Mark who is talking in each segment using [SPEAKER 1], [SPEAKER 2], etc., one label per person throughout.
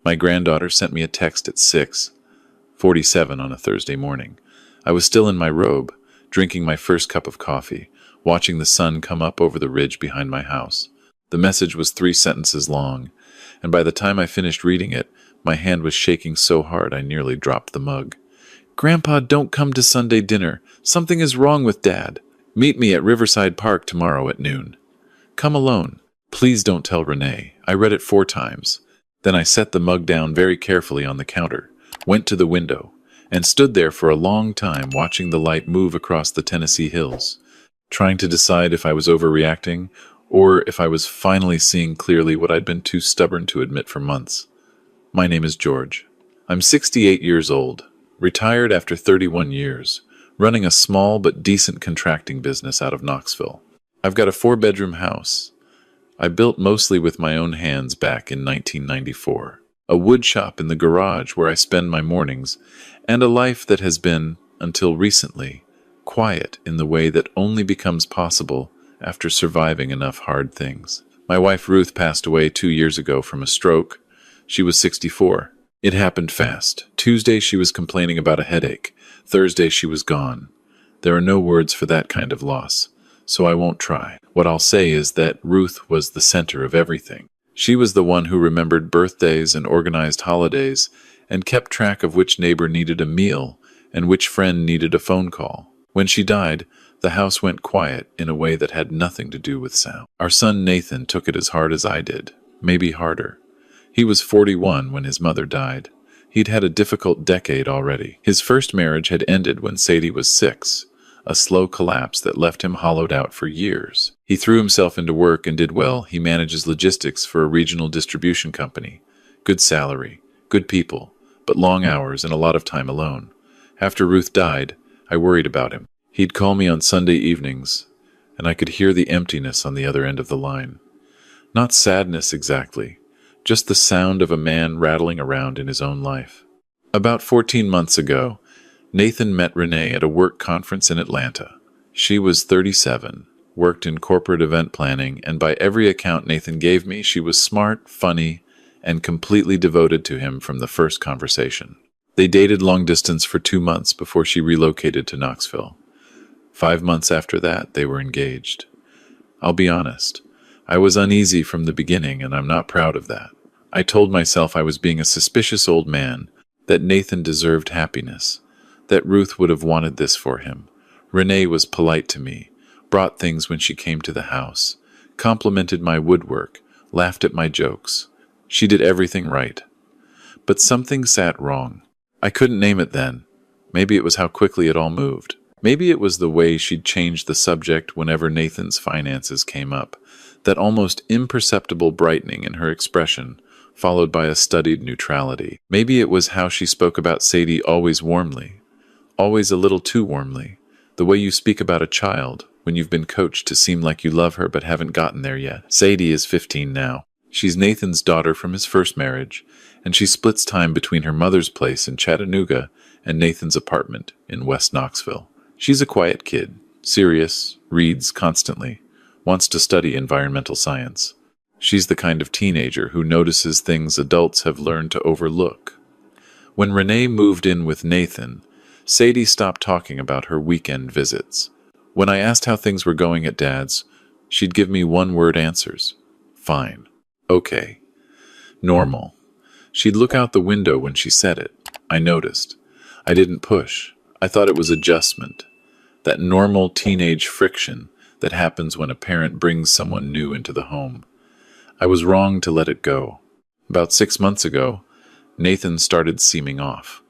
[SPEAKER 1] My granddaughter sent me a text at 6:47 on a Thursday morning. I was still in my robe, drinking my first cup of coffee, watching the sun come up over the ridge behind my house. The message was 3 sentences long, and by the time I finished reading it, my hand was shaking so hard I nearly dropped the mug. "Grandpa, don't come to Sunday dinner. Something is wrong with Dad. Meet me at Riverside Park tomorrow at noon. Come alone. Please don't tell Renee." I read it 4 times. Then I set the mug down very carefully on the counter, went to the window, and stood there for a long time watching the light move across the Tennessee hills, trying to decide if I was overreacting or if I was finally seeing clearly what I'd been too stubborn to admit for months. My name is George. I'm 68 years old, retired after 31 years, running a small but decent contracting business out of Knoxville. I've got a 4-bedroom house I built mostly with my own hands back in 1994, a wood shop in the garage where I spend my mornings, and a life that has been, until recently, quiet in the way that only becomes possible after surviving enough hard things. My wife Ruth passed away 2 years ago from a stroke. She was 64. It happened fast. Tuesday she was complaining about a headache. Thursday she was gone. There are no words for that kind of loss, so I won't try. What I'll say is that Ruth was the center of everything. She was the one who remembered birthdays and organized holidays and kept track of which neighbor needed a meal and which friend needed a phone call. When she died, the house went quiet in a way that had nothing to do with sound. Our son Nathan took it as hard as I did, maybe harder. He was 41 when his mother died. He'd had a difficult decade already. His first marriage had ended when Sadie was 6, a slow collapse that left him hollowed out for years. He threw himself into work and did well. He manages logistics for a regional distribution company. Good salary, good people, but long hours and a lot of time alone. After Ruth died, I worried about him. He'd call me on Sunday evenings, and I could hear the emptiness on the other end of the line. Not sadness exactly, just the sound of a man rattling around in his own life. About 14 months ago, Nathan met Renee at a work conference in Atlanta. She was 37, worked in corporate event planning, and by every account Nathan gave me, she was smart, funny, and completely devoted to him from the first conversation. They dated long distance for 2 months before she relocated to Knoxville. 5 months after that, they were engaged. I'll be honest, I was uneasy from the beginning, and I'm not proud of that. I told myself I was being a suspicious old man, that Nathan deserved happiness, that Ruth would have wanted this for him. Renee was polite to me, brought things when she came to the house, complimented my woodwork, laughed at my jokes. She did everything right. But something sat wrong. I couldn't name it then. Maybe it was how quickly it all moved. Maybe it was the way she'd changed the subject whenever Nathan's finances came up, that almost imperceptible brightening in her expression, followed by a studied neutrality. Maybe it was how she spoke about Sadie always warmly, always a little too warmly, the way you speak about a child when you've been coached to seem like you love her but haven't gotten there yet. Sadie is 15 now. She's Nathan's daughter from his first marriage, and she splits time between her mother's place in Chattanooga and Nathan's apartment in West Knoxville. She's a quiet kid, serious, reads constantly, wants to study environmental science. She's the kind of teenager who notices things adults have learned to overlook. When Renee moved in with Nathan, Sadie stopped talking about her weekend visits. When I asked how things were going at Dad's, she'd give me one-word answers. Fine. Okay. Normal. She'd look out the window when she said it. I noticed. I didn't push. I thought it was adjustment. That normal teenage friction that happens when a parent brings someone new into the home. I was wrong to let it go. About 6 months ago, Nathan started seeming off.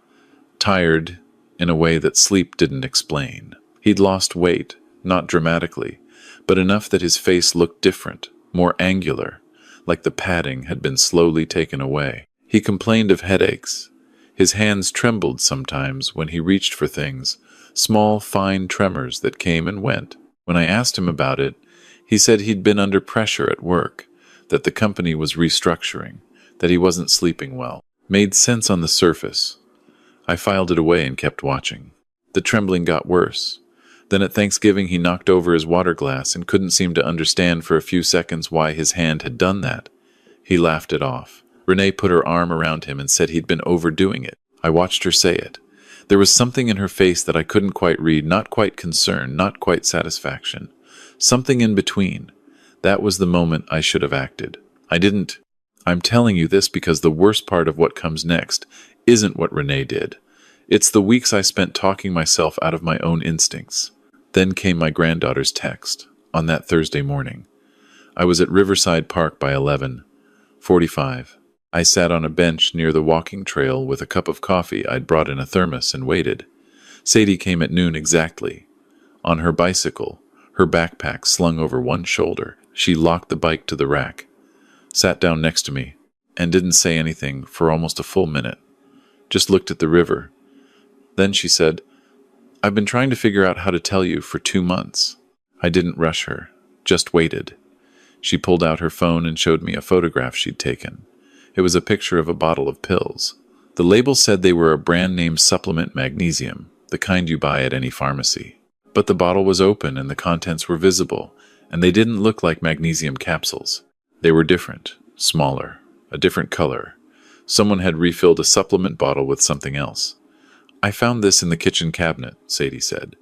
[SPEAKER 1] Tired in a way that sleep didn't explain. He'd lost weight, not dramatically, but enough that his face looked different, more angular, like the padding had been slowly taken away. He complained of headaches. His hands trembled sometimes when he reached for things, small, fine tremors that came and went. When I asked him about it, he said he'd been under pressure at work, that the company was restructuring, that he wasn't sleeping well. Made sense on the surface. I filed it away and kept watching. The trembling got worse. Then at Thanksgiving he knocked over his water glass and couldn't seem to understand for a few seconds why his hand had done that. He laughed it off. Renee put her arm around him and said he'd been overdoing it. I watched her say it. There was something in her face that I couldn't quite read, not quite concern, not quite satisfaction. Something in between. That was the moment I should have acted. I didn't. I'm telling you this because the worst part of what comes next isn't what Renee did. It's the weeks I spent talking myself out of my own instincts. Then came my granddaughter's text, on that Thursday morning. I was at Riverside Park by 11:45. I sat on a bench near the walking trail with a cup of coffee I'd brought in a thermos and waited. Sadie came at noon exactly. On her bicycle, her backpack slung over one shoulder, she locked the bike to the rack, sat down next to me, and didn't say anything for almost a full minute. Just looked at the river. Then she said, "I've been trying to figure out how to tell you for 2 months." I didn't rush her, just waited. She pulled out her phone and showed me a photograph she'd taken. It was a picture of a bottle of pills. The label said they were a brand-name supplement magnesium, the kind you buy at any pharmacy. But the bottle was open and the contents were visible, and they didn't look like magnesium capsules. They were different, smaller, a different color. Someone had refilled a supplement bottle with something else. "I found this in the kitchen cabinet," Sadie said,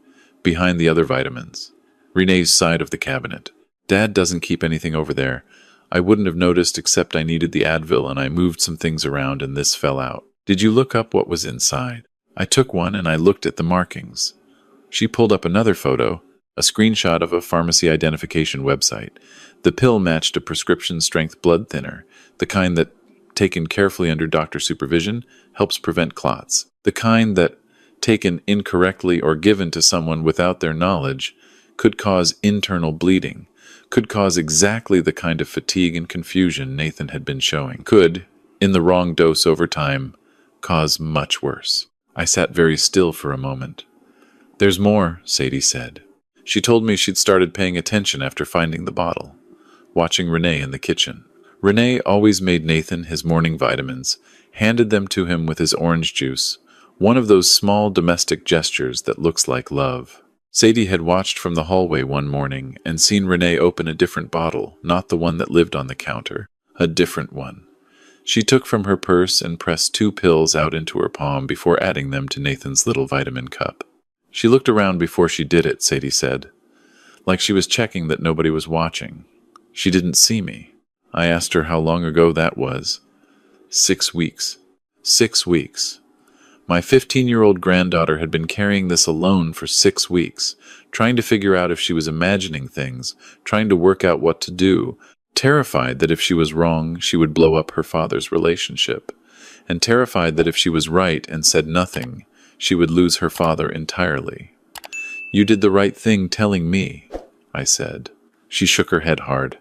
[SPEAKER 1] "behind the other vitamins." Renee's side of the cabinet. "Dad doesn't keep anything over there. I wouldn't have noticed except I needed the Advil and I moved some things around and this fell out. Did you look up what was inside?" I took one and I looked at the markings. She pulled up another photo, a screenshot of a pharmacy identification website. The pill matched a prescription-strength blood thinner, the kind that, taken carefully under doctor supervision, helps prevent clots. The kind that, taken incorrectly or given to someone without their knowledge, could cause internal bleeding, could cause exactly the kind of fatigue and confusion Nathan had been showing, could, in the wrong dose over time, cause much worse. I sat very still for a moment. "There's more," Sadie said. She told me she'd started paying attention after finding the bottle, watching Renee in the kitchen. Renee always made Nathan his morning vitamins, handed them to him with his orange juice, one of those small domestic gestures that looks like love. Sadie had watched from the hallway one morning and seen Renee open a different bottle, not the one that lived on the counter, a different one. She took from her purse and pressed 2 pills out into her palm before adding them to Nathan's little vitamin cup. She looked around before she did it, Sadie said, like she was checking that nobody was watching. She didn't see me. I asked her how long ago that was. 6 weeks. 6 weeks. My 15-year-old granddaughter had been carrying this alone for 6 weeks, trying to figure out if she was imagining things, trying to work out what to do, terrified that if she was wrong, she would blow up her father's relationship, and terrified that if she was right and said nothing, she would lose her father entirely. "You did the right thing telling me," I said. She shook her head hard.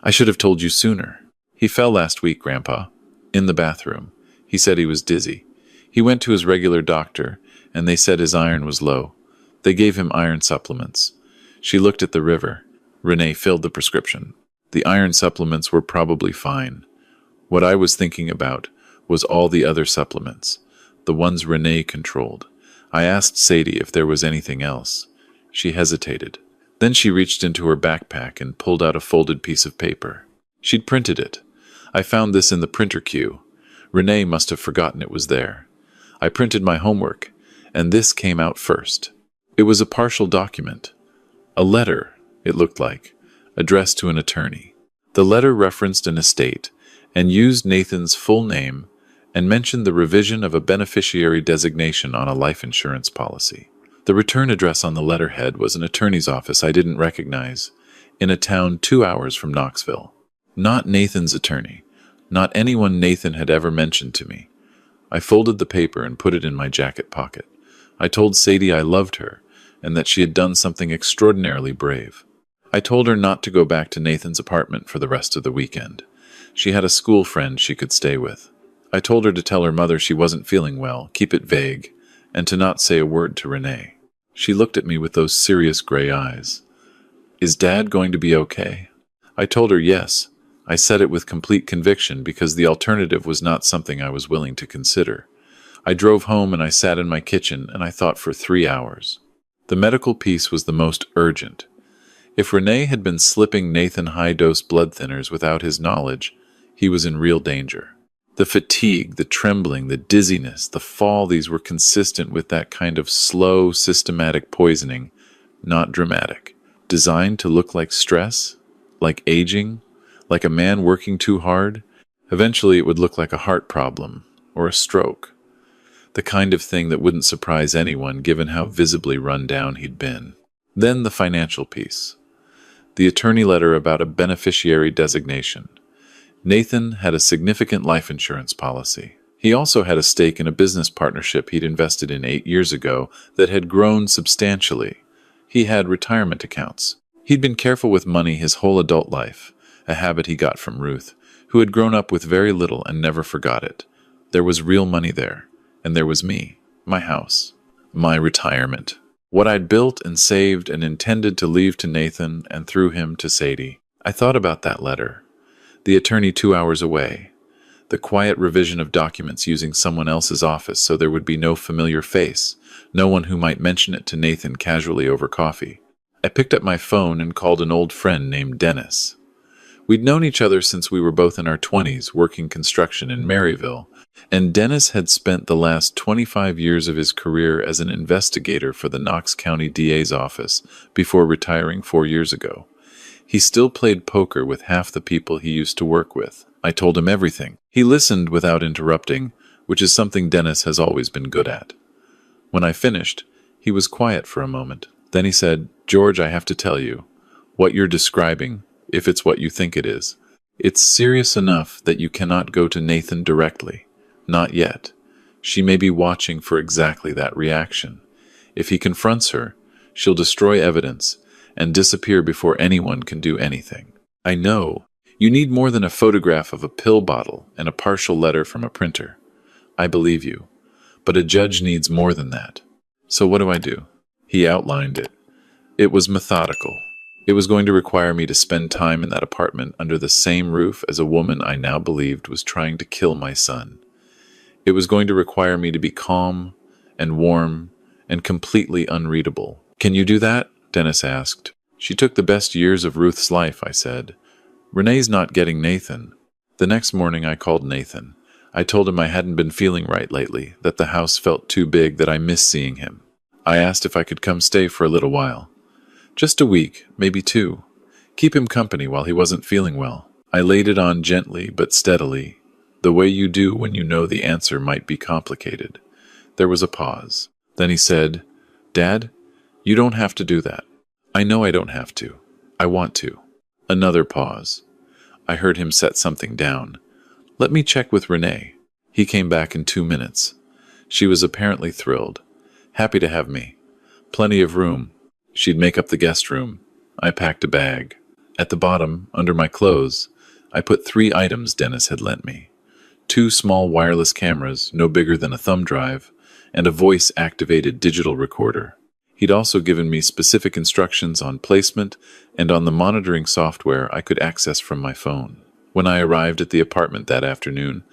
[SPEAKER 1] "I should have told you sooner. He fell last week, Grandpa, in the bathroom. He said he was dizzy. He went to his regular doctor, and they said his iron was low. They gave him iron supplements." She looked at the river. Renee filled the prescription. The iron supplements were probably fine. What I was thinking about was all the other supplements, the ones Renee controlled. I asked Sadie if there was anything else. She hesitated. Then she reached into her backpack and pulled out a folded piece of paper. She'd printed it. I found this in the printer queue. Renee must have forgotten it was there. I printed my homework, and this came out first. It was a partial document. A letter, it looked like, addressed to an attorney. The letter referenced an estate and used Nathan's full name and mentioned the revision of a beneficiary designation on a life insurance policy. The return address on the letterhead was an attorney's office I didn't recognize, in a town 2 hours from Knoxville. Not Nathan's attorney, not anyone Nathan had ever mentioned to me. I folded the paper and put it in my jacket pocket. I told Sadie I loved her and that she had done something extraordinarily brave. I told her not to go back to Nathan's apartment for the rest of the weekend. She had a school friend she could stay with. I told her to tell her mother she wasn't feeling well, keep it vague, and to not say a word to Renee. She looked at me with those serious gray eyes. "Is Dad going to be okay?" I told her yes. I said it with complete conviction because the alternative was not something I was willing to consider. I drove home and I sat in my kitchen and I thought for 3 hours. The medical piece was the most urgent. If Renee had been slipping Nathan high-dose blood thinners without his knowledge, he was in real danger. The fatigue, the trembling, the dizziness, the fall, these were consistent with that kind of slow, systematic poisoning, not dramatic. Designed to look like stress, like aging, like a man working too hard. Eventually it would look like a heart problem or a stroke. The kind of thing that wouldn't surprise anyone given how visibly run down he'd been. Then the financial piece. The attorney letter about a beneficiary designation. Nathan had a significant life insurance policy. He also had a stake in a business partnership he'd invested in 8 years ago that had grown substantially. He had retirement accounts. He'd been careful with money his whole adult life, a habit he got from Ruth, who had grown up with very little and never forgot it. There was real money there, and there was me, my house, my retirement. What I'd built and saved and intended to leave to Nathan and through him to Sadie. I thought about that letter. The attorney 2 hours away. The quiet revision of documents using someone else's office so there would be no familiar face, no one who might mention it to Nathan casually over coffee. I picked up my phone and called an old friend named Dennis. We'd known each other since we were both in our 20s working construction in Maryville, and Dennis had spent the last 25 years of his career as an investigator for the Knox County DA's office before retiring 4 years ago. He still played poker with half the people he used to work with. I told him everything. He listened without interrupting, which is something Dennis has always been good at. When I finished, he was quiet for a moment. Then he said, "George, I have to tell you, what you're describing, if it's what you think it is, it's serious enough that you cannot go to Nathan directly. Not yet. She may be watching for exactly that reaction. If he confronts her, she'll destroy evidence and disappear before anyone can do anything. I know. You need more than a photograph of a pill bottle and a partial letter from a printer. I believe you. But a judge needs more than that. So what do I do?" He outlined it. It was methodical. It was going to require me to spend time in that apartment under the same roof as a woman I now believed was trying to kill my son. It was going to require me to be calm and warm and completely unreadable. "Can you do that?" Dennis asked. "She took the best years of Ruth's life," I said. "Renee's not getting Nathan." The next morning I called Nathan. I told him I hadn't been feeling right lately, that the house felt too big, that I missed seeing him. I asked if I could come stay for a little while. Just a week, maybe 2. Keep him company while he wasn't feeling well. I laid it on gently but steadily, the way you do when you know the answer might be complicated. There was a pause. Then he said, "Dad, you don't have to do that." "I know I don't have to. I want to." Another pause. I heard him set something down. "Let me check with Renee." He came back in 2 minutes. She was apparently thrilled. Happy to have me. Plenty of room. She'd make up the guest room. I packed a bag. At the bottom, under my clothes, I put 3 items Dennis had lent me. 2 small wireless cameras, no bigger than a thumb drive, and a voice-activated digital recorder. He'd also given me specific instructions on placement and on the monitoring software I could access from my phone. When I arrived at the apartment that afternoon,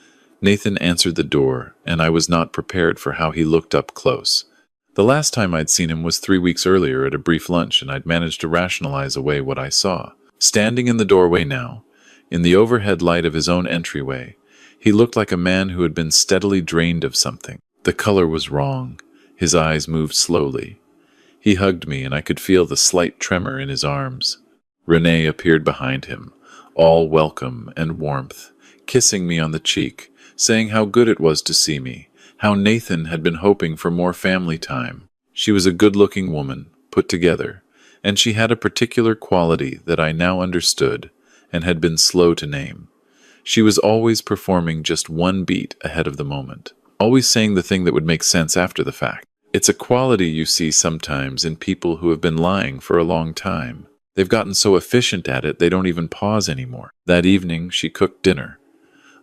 [SPEAKER 1] Nathan answered the door, and I was not prepared for how he looked up close. The last time I'd seen him was 3 weeks earlier at a brief lunch, and I'd managed to rationalize away what I saw. Standing in the doorway now, in the overhead light of his own entryway, he looked like a man who had been steadily drained of something. The color was wrong. His eyes moved slowly. He hugged me, and I could feel the slight tremor in his arms. Renee appeared behind him, all welcome and warmth, kissing me on the cheek, saying how good it was to see me, how Nathan had been hoping for more family time. She was a good-looking woman, put together, and she had a particular quality that I now understood and had been slow to name. She was always performing just one beat ahead of the moment, always saying the thing that would make sense after the fact. It's a quality you see sometimes in people who have been lying for a long time. They've gotten so efficient at it they don't even pause anymore. That evening, she cooked dinner.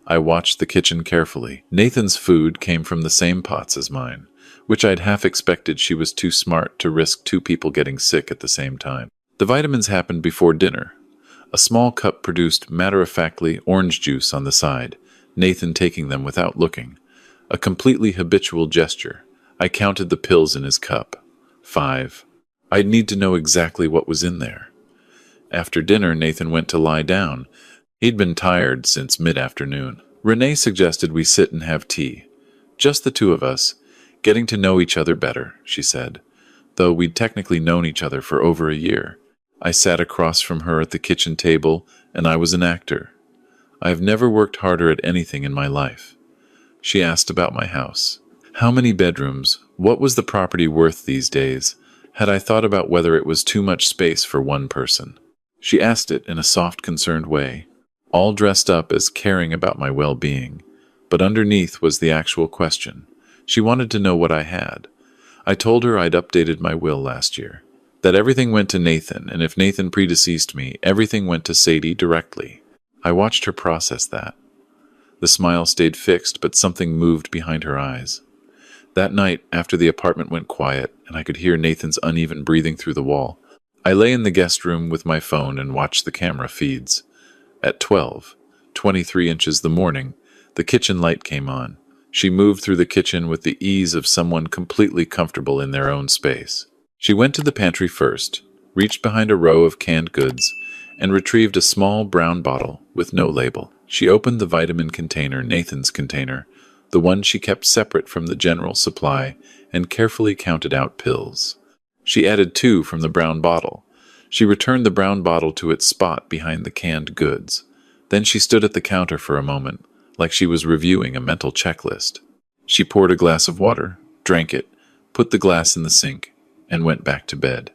[SPEAKER 1] I watched the kitchen carefully. Nathan's food came from the same pots as mine, which I'd half expected she was too smart to risk 2 people getting sick at the same time. The vitamins happened before dinner. A small cup produced matter-of-factly orange juice on the side, Nathan taking them without looking. A completely habitual gesture. I counted the pills in his cup. 5. I'd need to know exactly what was in there. After dinner, Nathan went to lie down. He'd been tired since mid-afternoon. Renee suggested we sit and have tea. Just the two of us, getting to know each other better, she said, though we'd technically known each other for over a year. I sat across from her at the kitchen table, and I was an actor. I have never worked harder at anything in my life. She asked about my house. How many bedrooms? What was the property worth these days? Had I thought about whether it was too much space for one person? She asked it in a soft, concerned way, all dressed up as caring about my well-being. But underneath was the actual question. She wanted to know what I had. I told her I'd updated my will last year, that everything went to Nathan, and if Nathan predeceased me, everything went to Sadie directly. I watched her process that. The smile stayed fixed, but something moved behind her eyes. That night, after the apartment went quiet, and I could hear Nathan's uneven breathing through the wall, I lay in the guest room with my phone and watched the camera feeds. At 12:23 inches the morning, the kitchen light came on. She moved through the kitchen with the ease of someone completely comfortable in their own space. She went to the pantry first, reached behind a row of canned goods, and retrieved a small brown bottle with no label. She opened the vitamin container, Nathan's container, the one she kept separate from the general supply, and carefully counted out pills. She added 2 from the brown bottle. She returned the brown bottle to its spot behind the canned goods. Then she stood at the counter for a moment, like she was reviewing a mental checklist. She poured a glass of water, drank it, put the glass in the sink, and went back to bed.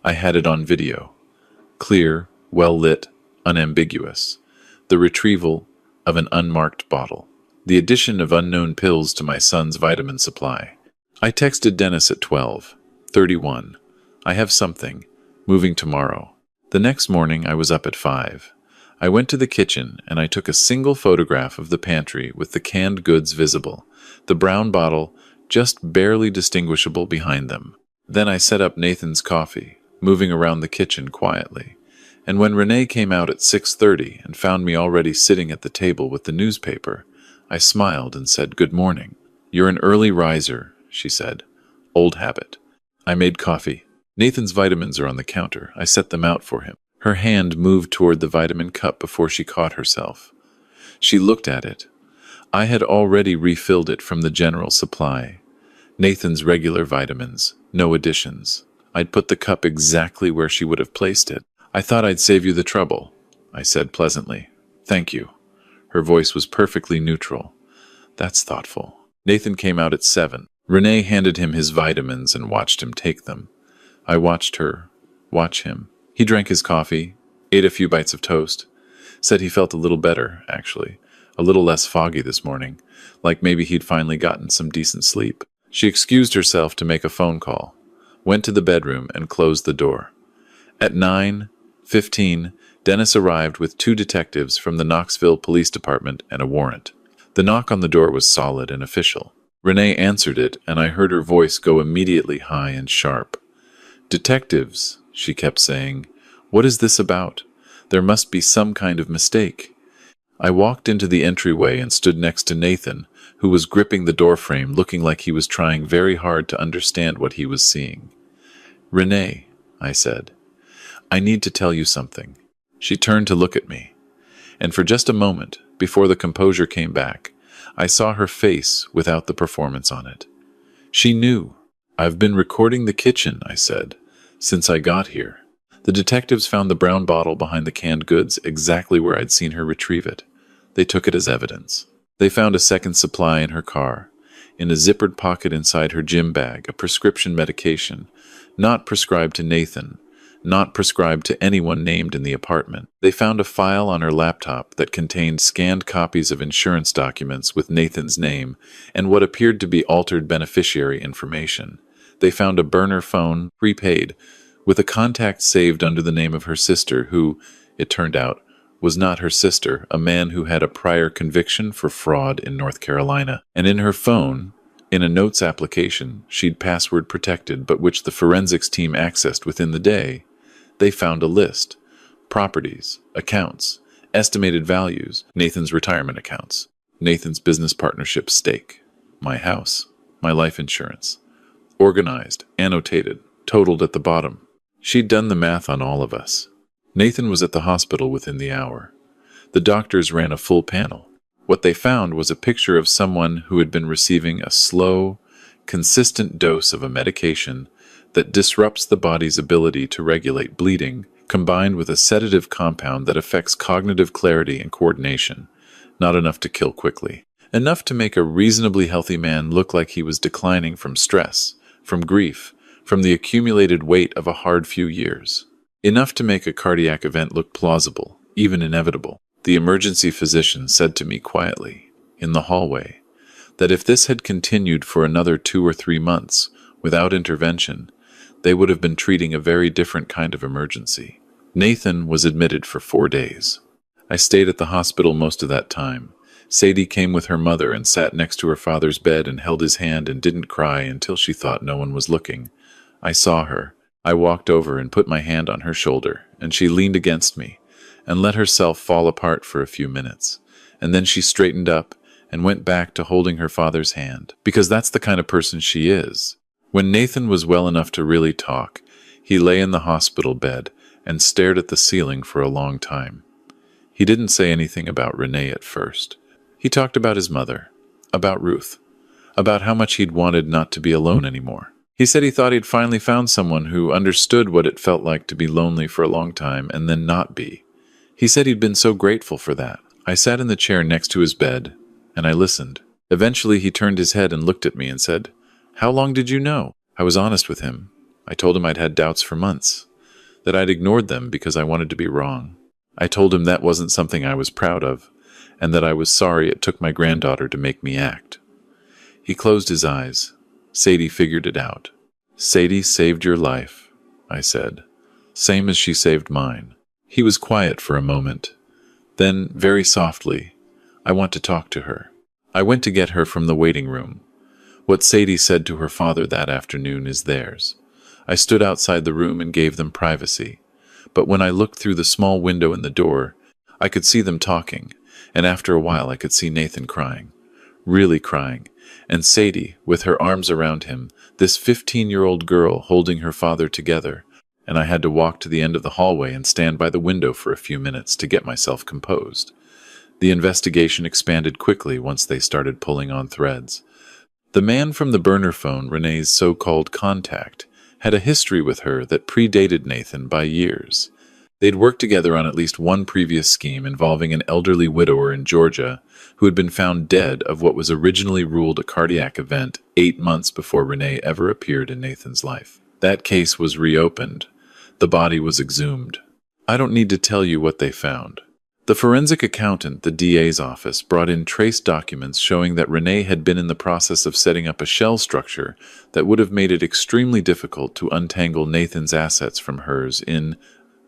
[SPEAKER 1] I had it on video. Clear, well-lit, unambiguous. The retrieval of an unmarked bottle. The addition of unknown pills to my son's vitamin supply. I texted Dennis at 12:31. I have something. Moving tomorrow. The next morning I was up at 5. I went to the kitchen and I took a single photograph of the pantry with the canned goods visible, the brown bottle just barely distinguishable behind them. Then I set up Nathan's coffee, moving around the kitchen quietly. And when Renee came out at 6:30 and found me already sitting at the table with the newspaper, I smiled and said, "Good morning." "You're an early riser," she said. "Old habit." I made coffee. Nathan's vitamins are on the counter. I set them out for him. Her hand moved toward the vitamin cup before she caught herself. She looked at it. I had already refilled it from the general supply. Nathan's regular vitamins, no additions. I'd put the cup exactly where she would have placed it. "I thought I'd save you the trouble," I said pleasantly. "Thank you." Her voice was perfectly neutral. "That's thoughtful." Nathan came out at 7. Renee handed him his vitamins and watched him take them. I watched her, watch him. He drank his coffee, ate a few bites of toast, said he felt a little better, actually, a little less foggy this morning, like maybe he'd finally gotten some decent sleep. She excused herself to make a phone call, went to the bedroom and closed the door. At 9:15, Dennis arrived with 2 detectives from the Knoxville Police Department and a warrant. The knock on the door was solid and official. Renee answered it, and I heard her voice go immediately high and sharp. "Detectives," she kept saying. "What is this about? There must be some kind of mistake." I walked into the entryway and stood next to Nathan, who was gripping the doorframe, looking like he was trying very hard to understand what he was seeing. "Renee," I said, "I need to tell you something." She turned to look at me, and for just a moment, before the composure came back, I saw her face without the performance on it. She knew. "I've been recording the kitchen," I said, "since I got here." The detectives found the brown bottle behind the canned goods exactly where I'd seen her retrieve it. They took it as evidence. They found a second supply in her car, in a zippered pocket inside her gym bag, a prescription medication, not prescribed to Nathan, not prescribed to anyone named in the apartment. They found a file on her laptop that contained scanned copies of insurance documents with Nathan's name and what appeared to be altered beneficiary information. They found a burner phone, prepaid, with a contact saved under the name of her sister, who, it turned out, was not her sister, a man who had a prior conviction for fraud in North Carolina. And in her phone, in a notes application she'd password protected but which the forensics team accessed within the day, they found a list. Properties, accounts, estimated values, Nathan's retirement accounts, Nathan's business partnership stake, my house, my life insurance. Organized, annotated, totaled at the bottom. She'd done the math on all of us. Nathan was at the hospital within the hour. The doctors ran a full panel. What they found was a picture of someone who had been receiving a slow, consistent dose of a medication that disrupts the body's ability to regulate bleeding, combined with a sedative compound that affects cognitive clarity and coordination. Not enough to kill quickly. Enough to make a reasonably healthy man look like he was declining from stress, from grief, from the accumulated weight of a hard few years. Enough to make a cardiac event look plausible, even inevitable. The emergency physician said to me quietly, in the hallway, that if this had continued for another 2 or 3 months, without intervention, they would have been treating a very different kind of emergency. Nathan was admitted for 4 days. I stayed at the hospital most of that time. Sadie came with her mother and sat next to her father's bed and held his hand and didn't cry until she thought no one was looking. I saw her. I walked over and put my hand on her shoulder, and she leaned against me and let herself fall apart for a few minutes. And then she straightened up and went back to holding her father's hand, because that's the kind of person she is. When Nathan was well enough to really talk, he lay in the hospital bed and stared at the ceiling for a long time. He didn't say anything about Renee at first. He talked about his mother, about Ruth, about how much he'd wanted not to be alone anymore. He said he thought he'd finally found someone who understood what it felt like to be lonely for a long time and then not be. He said he'd been so grateful for that. I sat in the chair next to his bed, and I listened. Eventually he turned his head and looked at me and said, "How long did you know?" I was honest with him. I told him I'd had doubts for months, that I'd ignored them because I wanted to be wrong. I told him that wasn't something I was proud of, and that I was sorry it took my granddaughter to make me act. He closed his eyes. Sadie figured it out. "Sadie saved your life," I said. "Same as she saved mine." He was quiet for a moment. Then, very softly, "I want to talk to her." I went to get her from the waiting room. What Sadie said to her father that afternoon is theirs. I stood outside the room and gave them privacy. But when I looked through the small window in the door, I could see them talking, and after a while I could see Nathan crying. Really crying. And Sadie, with her arms around him, this 15-year-old girl holding her father together, and I had to walk to the end of the hallway and stand by the window for a few minutes to get myself composed. The investigation expanded quickly once they started pulling on threads. The man from the burner phone, Renee's so-called contact, had a history with her that predated Nathan by years. They'd worked together on at least one previous scheme involving an elderly widower in Georgia who had been found dead of what was originally ruled a cardiac event 8 months before Renee ever appeared in Nathan's life. That case was reopened. The body was exhumed. I don't need to tell you what they found. The forensic accountant, the DA's office, brought in trace documents showing that Renee had been in the process of setting up a shell structure that would have made it extremely difficult to untangle Nathan's assets from hers in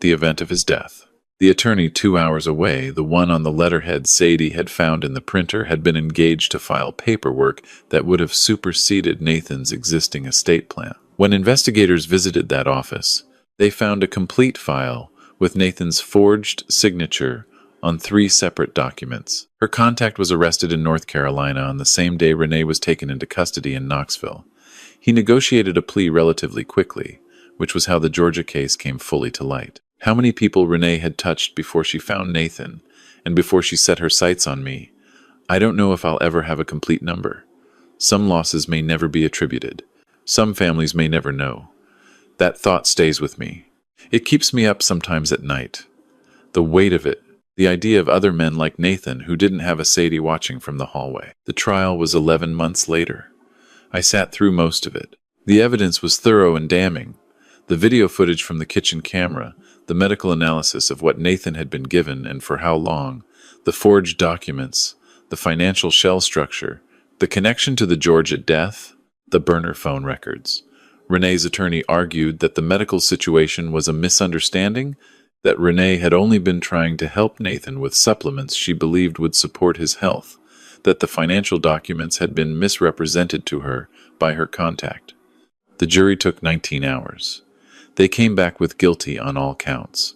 [SPEAKER 1] the event of his death. The attorney 2 hours away, the one on the letterhead Sadie had found in the printer, had been engaged to file paperwork that would have superseded Nathan's existing estate plan. When investigators visited that office, they found a complete file with Nathan's forged signature on 3 separate documents. Her contact was arrested in North Carolina on the same day Renee was taken into custody in Knoxville. He negotiated a plea relatively quickly, which was how the Georgia case came fully to light. How many people Renee had touched before she found Nathan, and before she set her sights on me, I don't know if I'll ever have a complete number. Some losses may never be attributed. Some families may never know. That thought stays with me. It keeps me up sometimes at night. The weight of it, the idea of other men like Nathan who didn't have a Sadie watching from the hallway. The trial was 11 months later. I sat through most of it. The evidence was thorough and damning. The video footage from the kitchen camera, the medical analysis of what Nathan had been given and for how long, the forged documents, the financial shell structure, the connection to the Georgia death, the burner phone records. Renee's attorney argued that the medical situation was a misunderstanding, that Renee had only been trying to help Nathan with supplements she believed would support his health, that the financial documents had been misrepresented to her by her contact. The jury took 19 hours. They came back with guilty on all counts: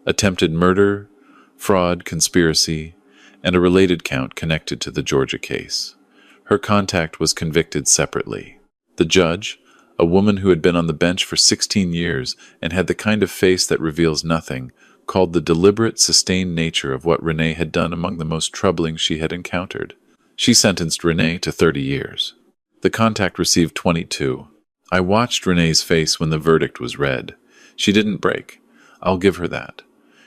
[SPEAKER 1] attempted murder, fraud, conspiracy, and a related count connected to the Georgia case. Her contact was convicted separately. The judge, a woman who had been on the bench for 16 years and had the kind of face that reveals nothing, called the deliberate, sustained nature of what Renee had done among the most troubling she had encountered. She sentenced Renee to 30 years. The contact received 22. I watched Renee's face when the verdict was read. She didn't break. I'll give her that.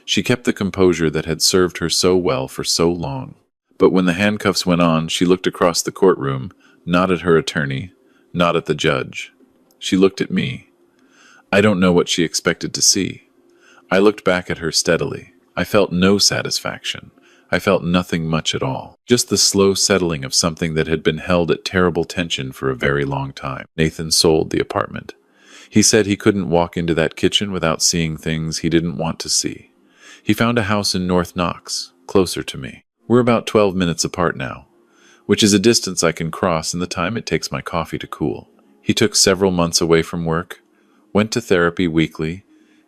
[SPEAKER 1] She kept the composure that had served her so well for so long. But when the handcuffs went on, she looked across the courtroom, not at her attorney, not at the judge. She looked at me. I don't know what she expected to see. I looked back at her steadily. I felt no satisfaction. I felt nothing much at all. Just the slow settling of something that had been held at terrible tension for a very long time. Nathan sold the apartment. He said he couldn't walk into that kitchen without seeing things he didn't want to see. He found a house in North Knox, closer to me. We're about 12 minutes apart now, which is a distance I can cross in the time it takes my coffee to cool. He took several months away from work, went to therapy weekly,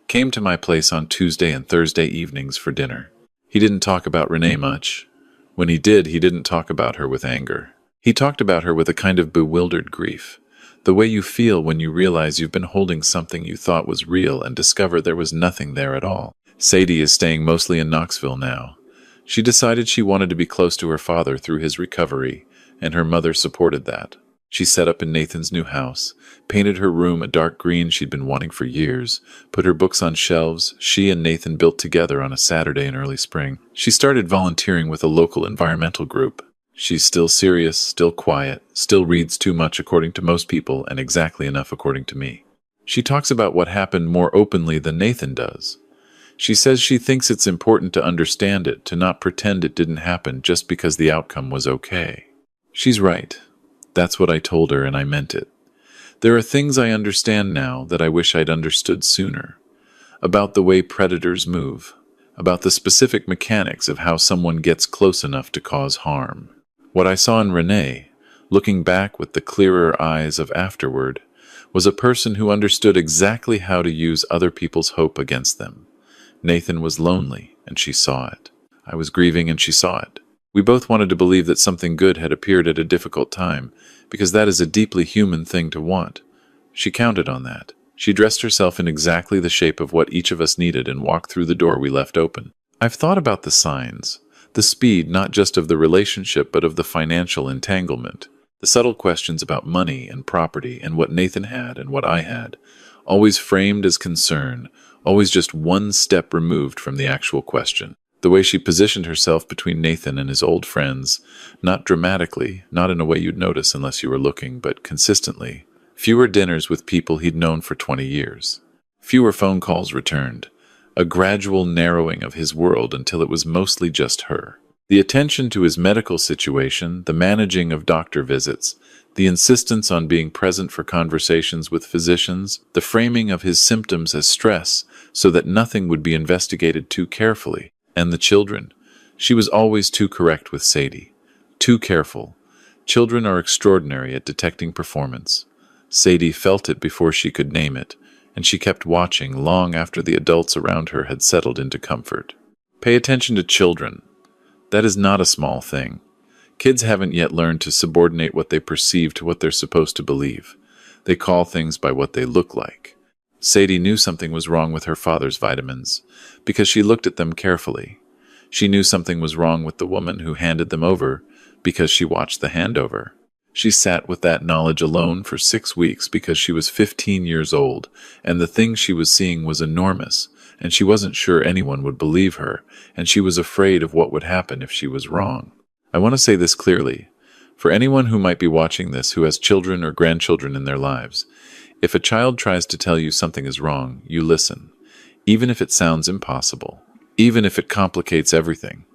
[SPEAKER 1] came to my place on Tuesday and Thursday evenings for dinner. He didn't talk about Renee much. When he did, he didn't talk about her with anger. He talked about her with a kind of bewildered grief, the way you feel when you realize you've been holding something you thought was real and discover there was nothing there at all. Sadie is staying mostly in Knoxville now. She decided she wanted to be close to her father through his recovery, and her mother supported that. She set up in Nathan's new house, painted her room a dark green she'd been wanting for years, put her books on shelves she and Nathan built together on a Saturday in early spring. She started volunteering with a local environmental group. She's still serious, still quiet, still reads too much according to most people and exactly enough according to me. She talks about what happened more openly than Nathan does. She says she thinks it's important to understand it, to not pretend it didn't happen just because the outcome was okay. She's right. That's what I told her, and I meant it. There are things I understand now that I wish I'd understood sooner. About the way predators move. About the specific mechanics of how someone gets close enough to cause harm. What I saw in Renee, looking back with the clearer eyes of afterward, was a person who understood exactly how to use other people's hope against them. Nathan was lonely, and she saw it. I was grieving, and she saw it. We both wanted to believe that something good had appeared at a difficult time, because that is a deeply human thing to want. She counted on that. She dressed herself in exactly the shape of what each of us needed and walked through the door we left open. I've thought about the signs, the speed not just of the relationship but of the financial entanglement, the subtle questions about money and property and what Nathan had and what I had, always framed as concern, always just one step removed from the actual question. The way she positioned herself between Nathan and his old friends, not dramatically, not in a way you'd notice unless you were looking, but consistently. Fewer dinners with people he'd known for 20 years. Fewer phone calls returned. A gradual narrowing of his world until it was mostly just her. The attention to his medical situation, the managing of doctor visits, the insistence on being present for conversations with physicians, the framing of his symptoms as stress so that nothing would be investigated too carefully. And the children. She was always too correct with Sadie. Too careful. Children are extraordinary at detecting performance. Sadie felt it before she could name it, and she kept watching long after the adults around her had settled into comfort. Pay attention to children. That is not a small thing. Kids haven't yet learned to subordinate what they perceive to what they're supposed to believe. They call things by what they look like. Sadie knew something was wrong with her father's vitamins, because she looked at them carefully. She knew something was wrong with the woman who handed them over, because she watched the handover. She sat with that knowledge alone for 6 weeks because she was 15 years old, and the thing she was seeing was enormous, and she wasn't sure anyone would believe her, and she was afraid of what would happen if she was wrong. I want to say this clearly. For anyone who might be watching this who has children or grandchildren in their lives, if a child tries to tell you something is wrong, you listen, even if it sounds impossible, even if it complicates everything.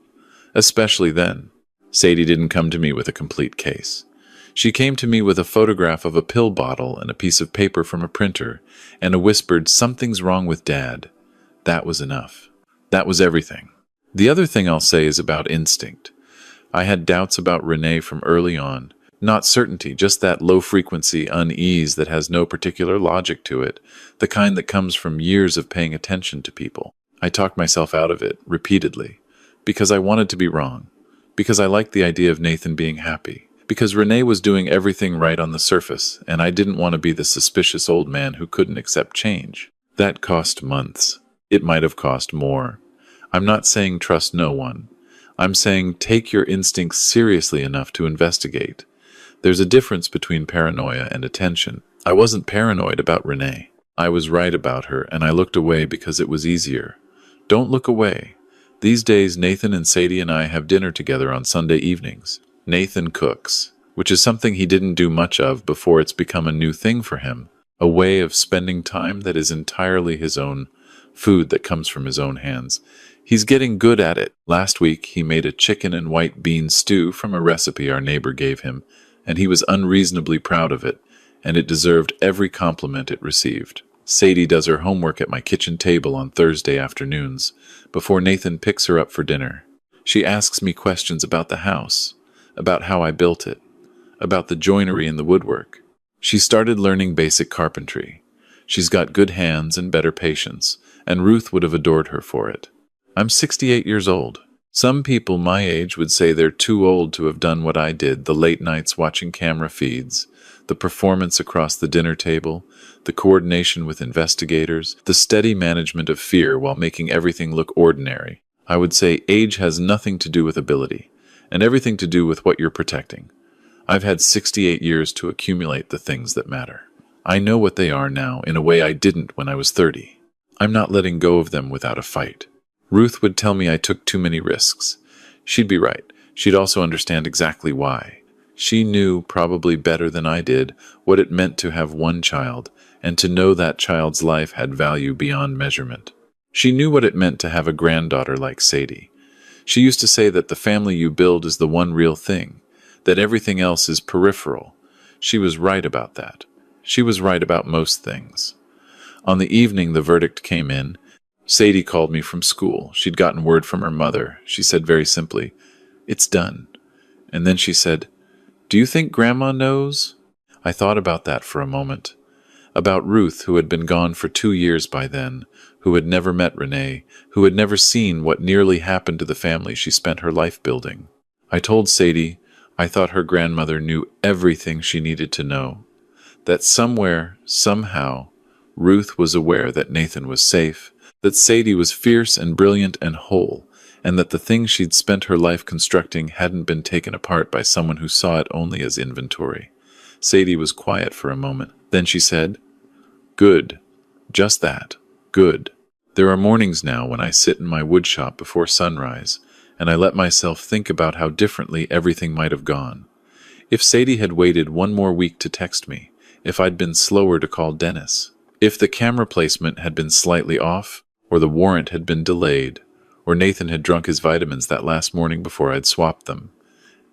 [SPEAKER 1] Especially then. Sadie didn't come to me with a complete case. She came to me with a photograph of a pill bottle and a piece of paper from a printer, and a whispered, "Something's wrong with Dad." That was enough. That was everything. The other thing I'll say is about instinct. I had doubts about Renee from early on. Not certainty, just that low-frequency unease that has no particular logic to it, the kind that comes from years of paying attention to people. I talked myself out of it, repeatedly, because I wanted to be wrong, because I liked the idea of Nathan being happy, because Renee was doing everything right on the surface, and I didn't want to be the suspicious old man who couldn't accept change. That cost months. It might have cost more. I'm not saying trust no one. I'm saying take your instincts seriously enough to investigate. There's a difference between paranoia and attention. I wasn't paranoid about Renee. I was right about her, and I looked away because it was easier. Don't look away. These days, Nathan and Sadie and I have dinner together on Sunday evenings. Nathan cooks, which is something he didn't do much of before it's become a new thing for him, a way of spending time that is entirely his own, food that comes from his own hands. He's getting good at it. Last week, he made a chicken and white bean stew from a recipe our neighbor gave him, and he was unreasonably proud of it, and it deserved every compliment it received. Sadie does her homework at my kitchen table on Thursday afternoons, before Nathan picks her up for dinner. She asks me questions about the house, about how I built it, about the joinery and the woodwork. She started learning basic carpentry. She's got good hands and better patience, and Ruth would have adored her for it. I'm 68 years old. Some people my age would say they're too old to have done what I did, the late nights watching camera feeds, the performance across the dinner table, the coordination with investigators, the steady management of fear while making everything look ordinary. I would say age has nothing to do with ability, and everything to do with what you're protecting. I've had 68 years to accumulate the things that matter. I know what they are now in a way I didn't when I was 30. I'm not letting go of them without a fight. Ruth would tell me I took too many risks. She'd be right. She'd also understand exactly why. She knew, probably better than I did, what it meant to have one child, and to know that child's life had value beyond measurement. She knew what it meant to have a granddaughter like Sadie. She used to say that the family you build is the one real thing, that everything else is peripheral. She was right about that. She was right about most things. On the evening the verdict came in, Sadie called me from school. She'd gotten word from her mother. She said very simply, "It's done." And then she said, "Do you think Grandma knows?" I thought about that for a moment. About Ruth, who had been gone for 2 years by then, who had never met Renee, who had never seen what nearly happened to the family she spent her life building. I told Sadie I thought her grandmother knew everything she needed to know. That somewhere, somehow, Ruth was aware that Nathan was safe, that Sadie was fierce and brilliant and whole, and that the things she'd spent her life constructing hadn't been taken apart by someone who saw it only as inventory. Sadie was quiet for a moment. Then she said, "Good. Just that. Good." There are mornings now when I sit in my woodshop before sunrise, and I let myself think about how differently everything might have gone. If Sadie had waited one more week to text me, if I'd been slower to call Dennis, if the camera placement had been slightly off, or the warrant had been delayed, or Nathan had drunk his vitamins that last morning before I'd swapped them.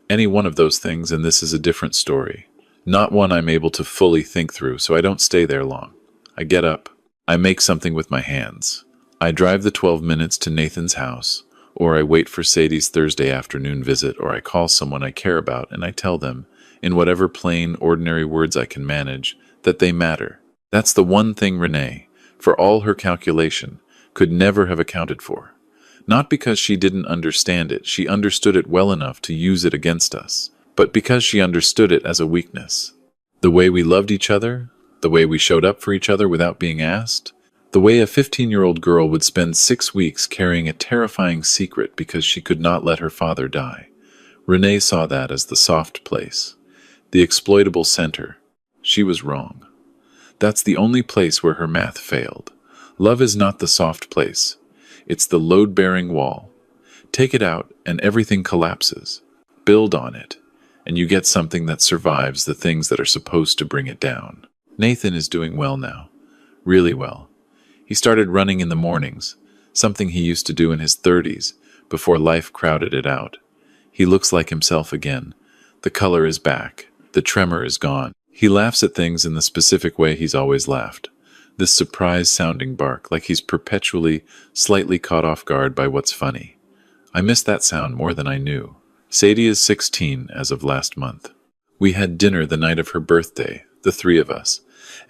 [SPEAKER 1] Any one of those things, and this is a different story. Not one I'm able to fully think through, so I don't stay there long. I get up. I make something with my hands. I drive the 12 minutes to Nathan's house, or I wait for Sadie's Thursday afternoon visit, or I call someone I care about and I tell them, in whatever plain, ordinary words I can manage, that they matter. That's the one thing Renee, for all her calculation, could never have accounted for. Not because she didn't understand it, she understood it well enough to use it against us, but because she understood it as a weakness. The way we loved each other, the way we showed up for each other without being asked, the way a 15-year-old girl would spend 6 weeks carrying a terrifying secret because she could not let her father die. Renee saw that as the soft place, the exploitable center. She was wrong. That's the only place where her math failed. Love is not the soft place. It's the load-bearing wall. Take it out and everything collapses. Build on it, and you get something that survives the things that are supposed to bring it down. Nathan is doing well now. Really well. He started running in the mornings, something he used to do in his 30s, before life crowded it out. He looks like himself again. The color is back. The tremor is gone. He laughs at things in the specific way he's always laughed. This surprise-sounding bark, like he's perpetually, slightly caught off guard by what's funny. I miss that sound more than I knew. Sadie is 16 as of last month. We had dinner the night of her birthday, the 3 of us,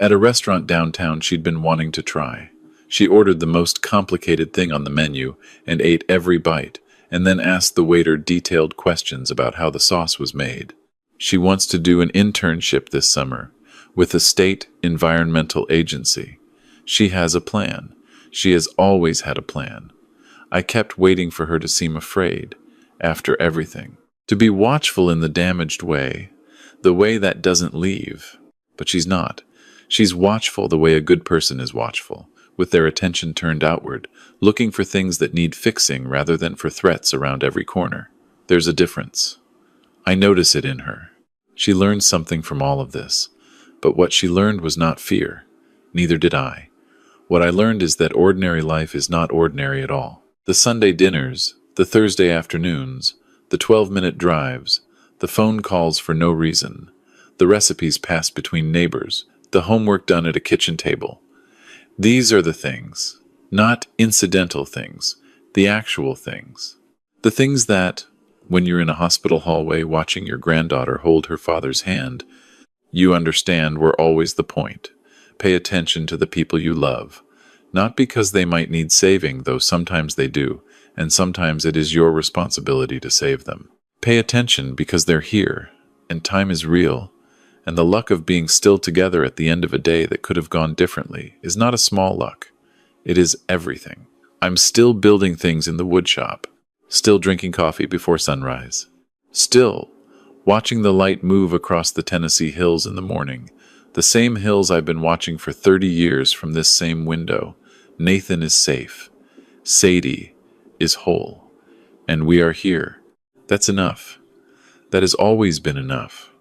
[SPEAKER 1] at a restaurant downtown she'd been wanting to try. She ordered the most complicated thing on the menu and ate every bite, and then asked the waiter detailed questions about how the sauce was made. She wants to do an internship this summer with a state environmental agency. She has a plan. She has always had a plan. I kept waiting for her to seem afraid, after everything. To be watchful in the damaged way, the way that doesn't leave. But she's not. She's watchful the way a good person is watchful, with their attention turned outward, looking for things that need fixing rather than for threats around every corner. There's a difference. I notice it in her. She learned something from all of this, but what she learned was not fear. Neither did I. What I learned is that ordinary life is not ordinary at all. The Sunday dinners, the Thursday afternoons, the 12-minute drives, the phone calls for no reason, the recipes passed between neighbors, the homework done at a kitchen table. These are the things, not incidental things, the actual things. The things that, when you're in a hospital hallway watching your granddaughter hold her father's hand, you understand were always the point. Pay attention to the people you love, not because they might need saving, though sometimes they do, and sometimes it is your responsibility to save them. Pay attention because they're here, and time is real, and the luck of being still together at the end of a day that could have gone differently is not a small luck. It is everything. I'm still building things in the woodshop, still drinking coffee before sunrise, still watching the light move across the Tennessee hills in the morning, the same hills I've been watching for 30 years from this same window. Nathan is safe. Sadie is whole. And we are here. That's enough. That has always been enough.